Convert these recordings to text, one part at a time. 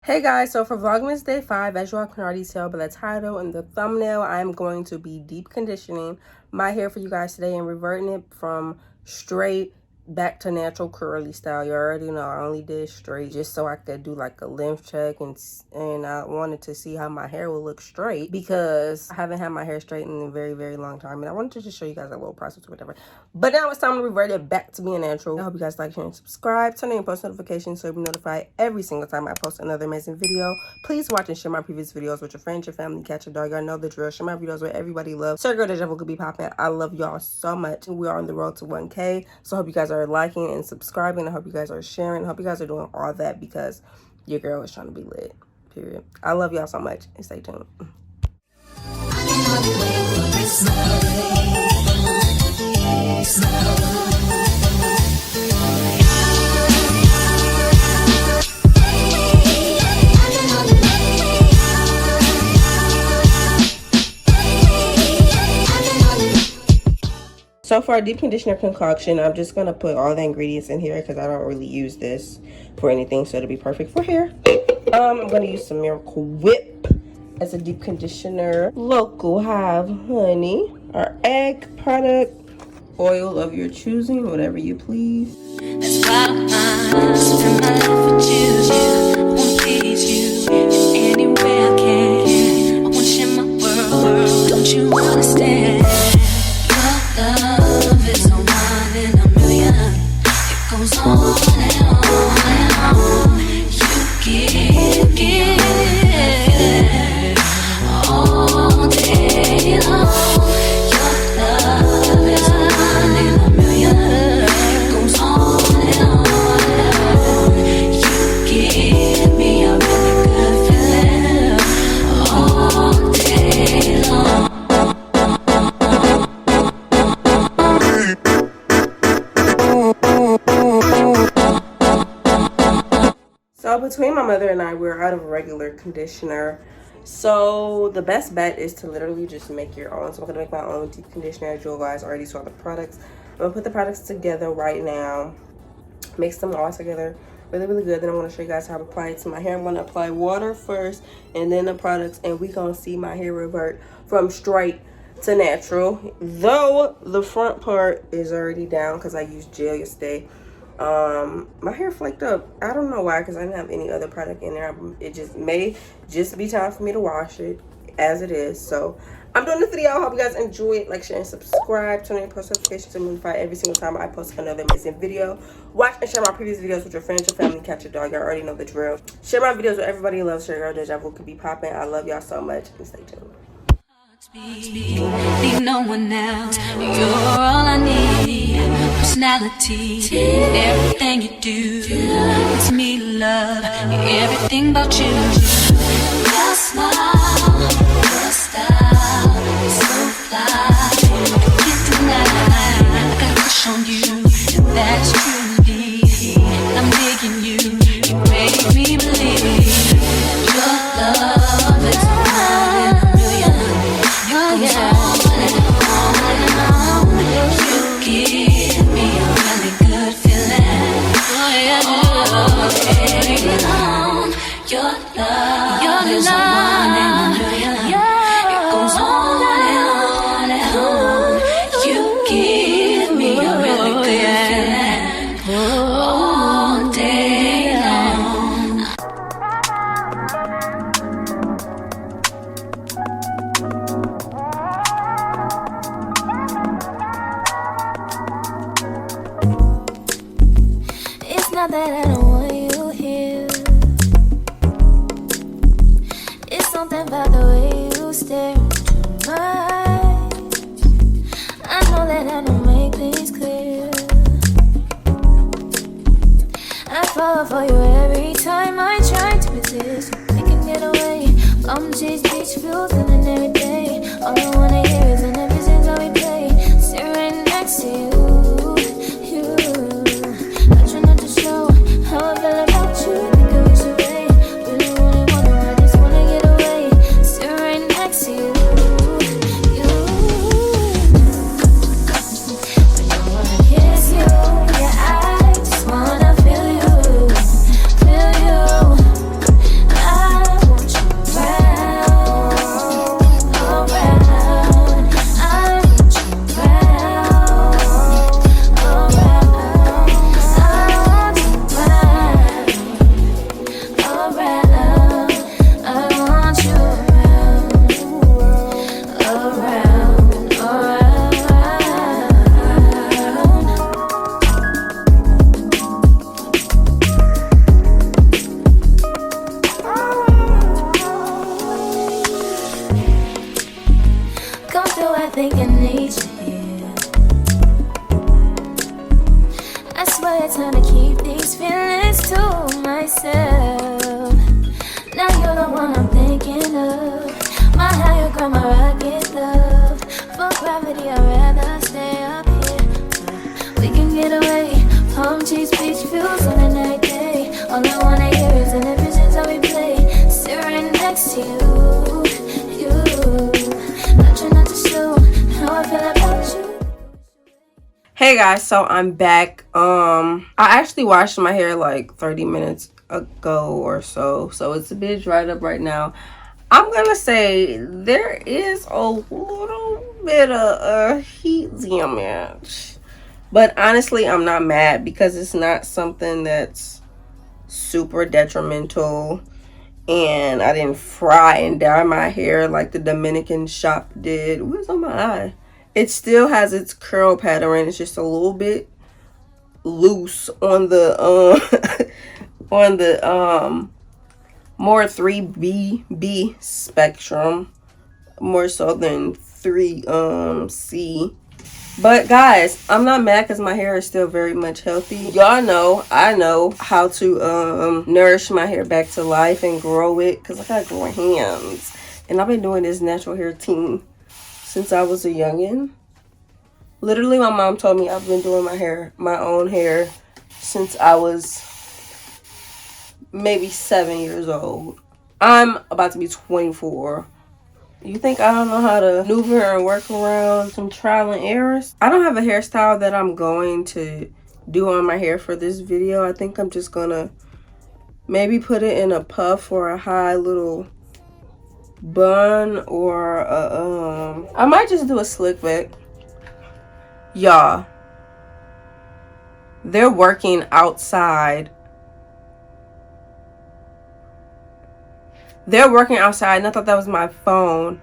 Hey guys, so for Vlogmas Day 5, as you all can already tell by the title and the thumbnail, I'm going to be deep conditioning my hair for you guys today and reverting it from straight back to natural curly style. You already know I only did straight just so I could do like a length check and I wanted to see how my hair will look straight because I haven't had my hair straight in a very long time, and I wanted to just show you guys a little process or whatever. But now it's time to revert it back to being natural. I hope you guys like, share, and subscribe. Turn on post notifications so you'll be notified every single time I post another amazing video. Please watch and share my previous videos with your friends, your family, cat, your dog. Y'all know the drill. Share my videos with everybody loves. Sir, girl, Dveju Vu could be popping. I love y'all so much. We are on the road to 1K, so I hope you guys are liking and subscribing. I hope you guys are sharing. I hope you guys are doing all that because your girl is trying to be lit. Period. I love y'all so much, and stay tuned. So for our deep conditioner concoction, I'm just going to put all the ingredients in here because I don't really use this for anything, so it'll be perfect for hair. I'm going to use some Miracle Whip as a deep conditioner. Local Hive honey, our egg product, oil of your choosing, whatever you please. That's why I spend my life to choose you. I won't please you in any way I can. I won't share my world, don't you understand? Your love is a one in a million. It goes on and on and on. You give all day long. Your love is a one in a million. It goes on and on and on. You give me a really good feeling all day long. So between my mother and I, we're out of regular conditioner. So the best bet is to literally just make your own. So I'm gonna make my own deep conditioner. As you guys already saw the products. I'm gonna put the products together right now. Mix them all together really good. Then I'm gonna show you guys how to apply it to my hair. I'm gonna apply water first and then the products, and we gonna see my hair revert from straight to natural. Though the front part is already down because I used gel yesterday. My hair flaked up. I don't know why, because I didn't have any other product in there. It just may just be time for me to wash it as it is. So I'm doing this video. I hope you guys enjoy it. Like, share, and subscribe. Turn on your post notifications to be notified every single time I post another amazing video. Watch and share my previous videos with your friends, your family, cat, your dog. Y'all already know the drill. Share my videos with everybody who loves. Your girl Dveju Vu could be popping. I love y'all so much, and stay tuned. Need no one else. You're all I need. Personality, everything you do. It's me to love. Everything about you. Your smile, your style, so fly. Can't deny. I got a crush on you, and that's truly. I'm digging you. You make me believe your love is one in a million. You give me a really good feeling. All day long. Your love is a one in a million. It goes on and on. You give me a really good feeling all day long. It's not that I don't want you here. It's something about Hey guys, so I'm back. I actually washed my hair like 30 minutes ago or so, so it's a bit dried up right now. I'm gonna say there is a little bit of heat damage, but honestly I'm not mad because it's not something that's super detrimental, and I didn't fry and dye my hair like the Dominican shop did. What's on my eye? It still has its curl pattern. It's just a little bit loose on the on the more 3B spectrum, more so than 3C. But guys, I'm not mad because my hair is still very much healthy. Y'all know I know how to nourish my hair back to life and grow it because I got growing hands, and I've been doing this natural hair routine since I was a youngin'. Literally, my mom told me I've been doing my own hair since I was maybe 7 years old. I'm about to be 24. You think I don't know how to maneuver and work around some trial and errors? I don't have a hairstyle that I'm going to do on my hair for this video. I think I'm just gonna maybe put it in a puff or a high little bun, or I might just do a slick back. Y'all, they're working outside. They're working outside, and I thought that was my phone.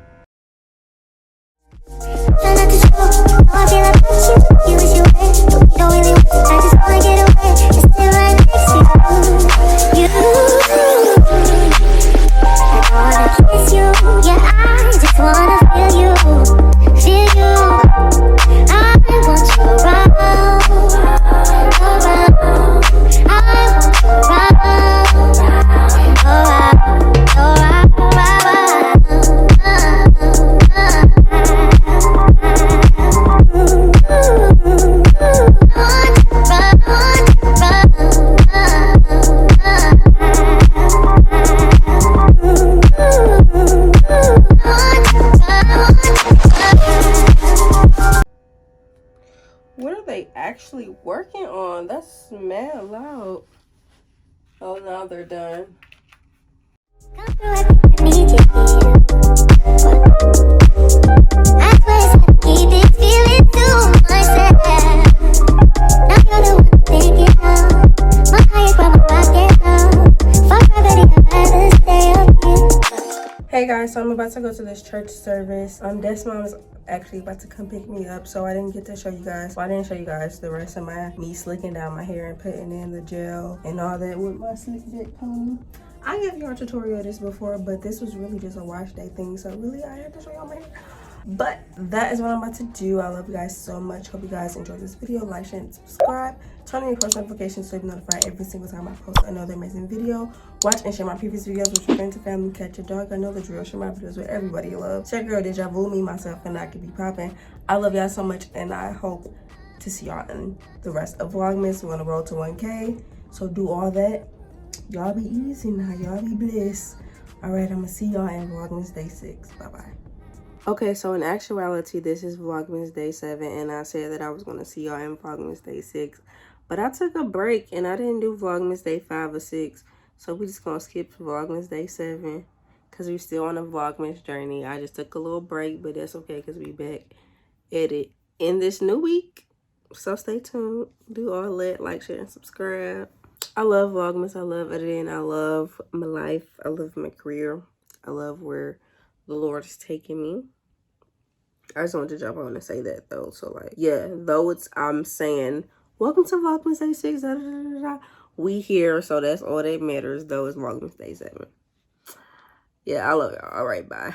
Actually working on, that's mad loud. Oh, now they're done. Hey guys, so I'm about to go to this church service. Des mom is actually about to come pick me up, so I didn't get to show you guys. Well, I didn't show you guys the rest of me slicking down my hair and putting in the gel and all that with my slick back pony. I gave you a tutorial of this before, but this was really just a wash day thing, so really I had to show y'all my hair. But that is what I'm about to do. I love you guys so much. Hope you guys enjoyed this video. Like, share, and subscribe. Turn on your post notifications so you're notified every single time I post another amazing video. Watch and share my previous videos with your friends and family. Catch your dog. I know the drill. Share my videos with everybody you love. Check your Dveju Vu, me, myself, and I could be popping. I love y'all so much, and I hope to see y'all in the rest of Vlogmas. We're on the road to 1K, so do all that. Y'all be easy now. Y'all be blessed. All right, I'm gonna see y'all in Vlogmas Day 6. Bye-bye. Okay, so in actuality, this is Vlogmas Day 7, and I said that I was going to see y'all in Vlogmas Day 6. But I took a break, and I didn't do Vlogmas Day 5 or 6. So we just going to skip Vlogmas Day 7, because we're still on a Vlogmas journey. I just took a little break, but that's okay, because we back at it in this new week. So stay tuned. Do all that. Like, share, and subscribe. I love Vlogmas. I love editing. I love my life. I love my career. I love where the Lord is taking me. I just wanted to jump on and say that though. So like, yeah, though I'm saying, welcome to Vlogmas Day 6, da, da, da, da. We here, so that's all that matters though, is Vlogmas Day 7. Yeah, I love y'all. All right, bye.